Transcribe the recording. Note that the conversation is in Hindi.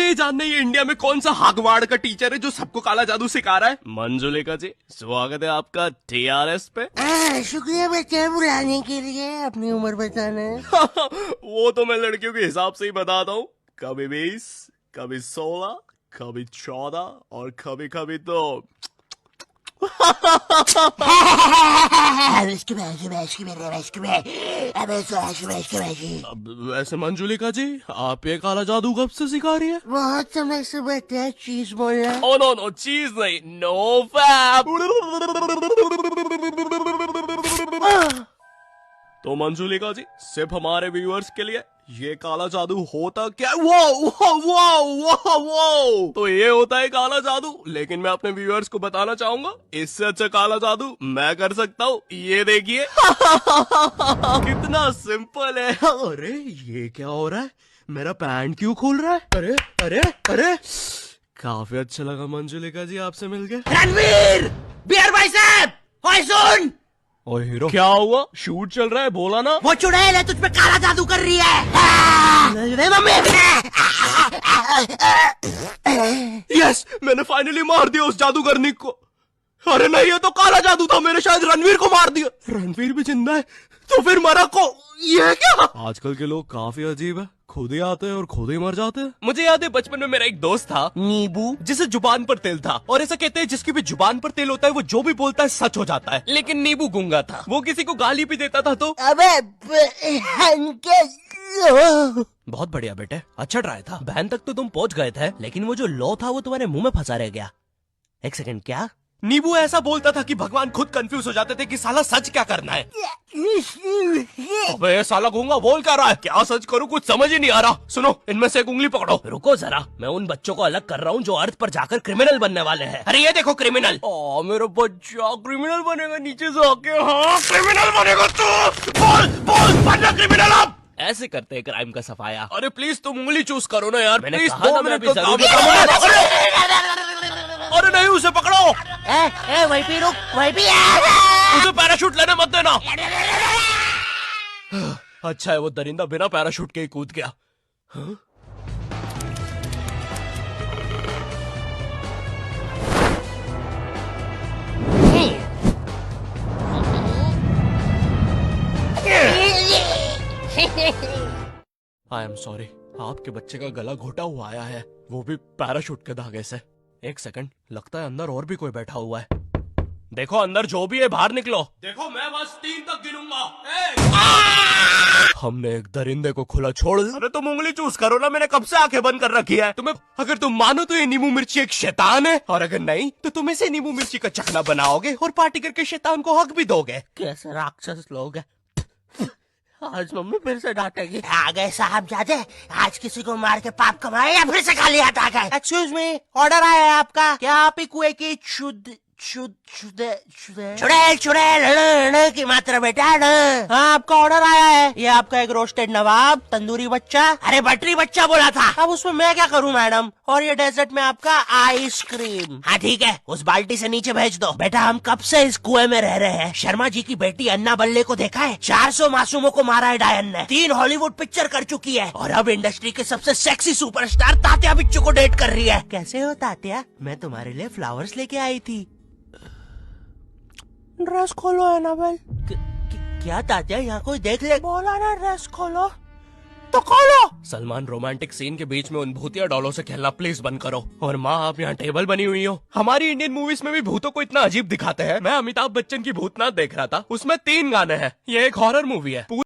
मुझे ये जानना है, ये इंडिया में कौन सा हागवाड़ का टीचर है जो सबको काला जादू सिखा रहा है? मंजुलिका जी, स्वागत है आपका TRS पे। शुक्रिया बेटे बुलाने के लिए। अपनी उम्र बताना है। वो तो मैं लड़कियों के हिसाब से ही बताता हूँ, कभी 20, कभी 16, कभी 14 और कभी कभी तो अब वैसे मंजुलिका जी, आप ये काला जादू कब से सिखा रही है? बहुत समय से बेटे चीज बोलना। ओ नो, चीज नहीं, नो फैप। तो मंजुलिका जी, सिर्फ हमारे व्यूअर्स के लिए, ये काला जादू होता क्या? वो तो ये होता है काला जादू, लेकिन मैं अपने व्यूअर्स को बताना चाहूंगा, इससे अच्छा काला जादू मैं कर सकता हूँ। ये देखिए। कितना सिंपल है। अरे ये क्या हो रहा है? मेरा पैंट क्यों खोल रहा है? अरे अरे अरे, काफी अच्छा लगा मंजुलिका जी आपसे मिलके। रणवीर, बियर भाई साहब, ओए सुन। ओ हीरो, क्या हुआ? शूट चल रहा है, बोला ना। वो चुड़ैल है, तुझ पे काला जादू कर रही है। मम्मी। यस, मैंने फाइनली मार दिया उस जादूगरनी को। अरे नहीं, ये तो काला जादू था, मैंने शायद रणवीर को मार दिया। रणवीर भी जिंदा है, तो फिर मरा को ये क्या? आजकल के लोग काफी अजीब है, खुद ही आते हैं और खुद ही मर जाते हैं। मुझे याद है बचपन में मेरा एक दोस्त था नींबू, जिसे जुबान पर तेल था, और ऐसा कहते हैं जिसकी भी जुबान पर तेल होता है वो जो भी बोलता है सच हो जाता है। लेकिन नींबू गूंगा था, वो किसी को गाली भी देता था तो। अबे बहुत बढ़िया बेटे, अच्छा ट्राई था। बहन तक तो तुम पहुंच गए थे, लेकिन वो जो लौ था वो तुम्हारे मुंह में फंसा रह गया। एक सेकंड, क्या? नींबू ऐसा बोलता था कि भगवान खुद कंफ्यूज हो जाते थे कि साला सच क्या करना है। अबे साला गूंगा बोल क्या रहा है? क्या सच करूं, कुछ समझ ही नहीं आ रहा। सुनो, इनमें से एक उंगली पकड़ो। रुको जरा, मैं उन बच्चों को अलग कर रहा हूँ जो अर्थ पर जाकर क्रिमिनल बनने वाले हैं। अरे ये देखो क्रिमिनल। मेरा बच्चा क्रिमिनल बनेगा नीचे से आके। हाँ, क्रिमिनल बनेगा तू। बोल बनना क्रिमिनल अब। ऐसे करते हैं क्राइम का सफाया। अरे प्लीज तुम उंगली चूज करो ना यार। मैंने कहा ना मैं अभी जरूर। अरे नहीं, उसे पकड़ो। वहीं पे रुक, वहीं पे। उसे पैराशूट लेने मत देना। अच्छा है वो दरिंदा बिना पैराशूट के ही कूद गया। हाँ? आई एम सॉरी, आपके बच्चे का गला घोटा हुआ आया है, वो भी पैराशूट के धागे से। एक सेकंड, लगता है अंदर और भी कोई बैठा हुआ है। देखो अंदर जो भी है बाहर निकलो। देखो मैं बस 3 तक गिनूंगा। हमने एक दरिंदे को खुला छोड़। अरे तुम उंगली चूज करो ना, मैंने कब से आंखें बंद कर रखी है। तुम्हें अगर तुम मानो तो ये नींबू मिर्ची एक शैतान है, और अगर नहीं तो तुम इसे नींबू मिर्ची का चखना बनाओगे और पार्टी करके शैतान को हक भी दोगे। कैसे राक्षस लोग हैं। आज मम्मी फिर से डांटेगी। आ गए साहबजादे, आज किसी को मार के पाप कमाए या फिर से खाली हाथ आ गए। एक्सक्यूज मी, ऑर्डर आया है आपका। क्या आप ही कुएं की चुड़ैल की मात्रा बेटा। हाँ, आपका ऑर्डर आया है। ये आपका एक रोस्टेड नवाब, तंदूरी बच्चा। अरे बटरी बच्चा बोला था। अब उसमें मैं क्या करूँ मैडम। और ये डेजर्ट में आपका आइसक्रीम। हाँ ठीक है, उस बाल्टी से नीचे भेज दो। बेटा हम कब से इस कुएं में रह रहे हैं। शर्मा जी की बेटी अन्ना बल्ले को देखा है? 400 मासूमों को मारा है डायन ने। 3 हॉलीवुड पिक्चर कर चुकी है, और अब इंडस्ट्री के सबसे सेक्सी सुपरस्टार तात्या बिच्चू को डेट कर रही है। कैसे हो तात्या? मैं तुम्हारे लिए फ्लावर्स लेके आई थी। ड्रेस खोलो एनाबेल। क्या तात्या, यहाँ कोई देख ले। बोला ना ड्रेस खोलो तो खोलो। सलमान, रोमांटिक सीन के बीच में उन भूतिया डॉलों से खेलना प्लीज बंद करो। और माँ, आप यहाँ टेबल बनी हुई हो। हमारी इंडियन मूवीज में भी भूतों को इतना अजीब दिखाते हैं। मैं अमिताभ बच्चन की भूतनाथ देख रहा था, उसमें 3 गाने हैं। ये एक हॉरर मूवी है।